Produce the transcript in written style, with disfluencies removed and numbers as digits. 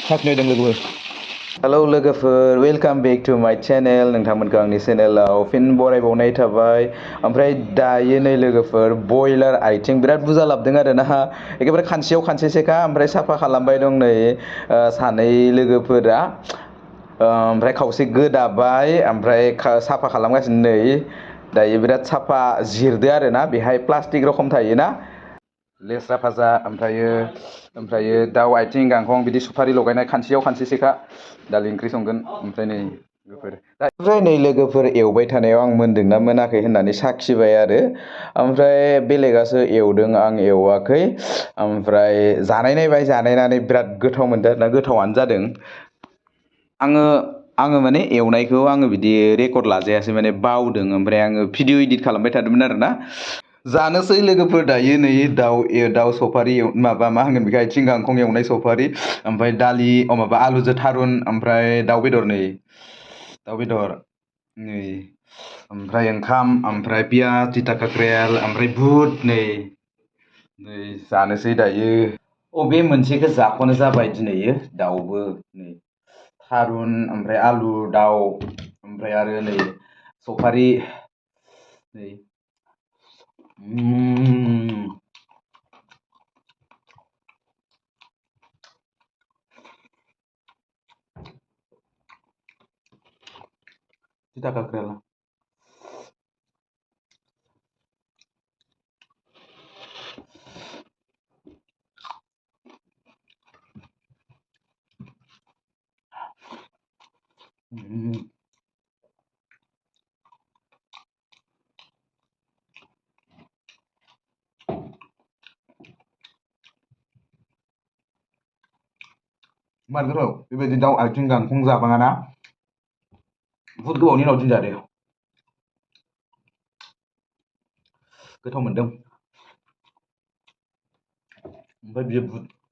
साखिनायदों लोगोफोर हेलौ लोगोफोर welcome back to माय चेनेल नोंथांमोनखौ आंनि चेनेलाव फिन बरायबावनाय थाबाय ओमफ्राय दायो नै लोगोफोर बयलार आइथिं बिराद बुरजा लाबोदों आरो ना एखेबारे खानसेयाव खानसेसोखा ओमफ्राय साफा खालामबाय दं नै सानै लोगोफोरा ओमफ्राय खावसे गोदाबाय ओमफ्राय साफा खालामगासिनो नै दायो बिराद साफा जिरदो आरो ना बेहाय प्लास्टिक रखम थायोना लेस्रा भाजा ओमफ्रायो दाउ आथिं गांखं बिदि सुफारि लगायनाय खानसेयाव खानसेसोखा दालि ओंख्रि संगोन ओमफ्राय नै लोगोफोर एवबाय थानायाव आं मोनदोंना मोनाखै होननानै साखिबाय आरो ओमफ्राय बेलेगासो एवदों आं एवाखै ओमफ्राय जानायनानै बिराद गोथाव मोनदों आरोना गोथावानो जादों आङो माने एवनायखौ आङो बिदि रेकर्ड लाजायासै माने बावदों ओमफ्राय आङो भिडिअ इदिट खालामबाय थादोंमोन आरोना जानोसै लोगोफोर दायो नै दाउ सफारि माबा मा होनगोन बेखौ आथिं गांखं एवनाय सफारि ओमफ्राय दालि माबा आलुजों थारुन ओमफ्राय दाउ बेदर नै ओमफ्राय ओंखाम ओमफ्राय पियाज तिता काक्रेल ओमफ्राय बुट नै जानोसै दायो बे मोनसेखौ जाख'नो जाबाय दिनै दाउबो नै थारुन ओमफ्राय आलु दाउ ओमफ्राय आरो नै सफारि नै तिता काक्रेल मार गोथाव बेबायदि दाउ आथिं गांखं जाबाङाना बुहुद गोबावनि उनाव दिनै जादों गोथाव मोनदों ओमफ्राय बियो बुट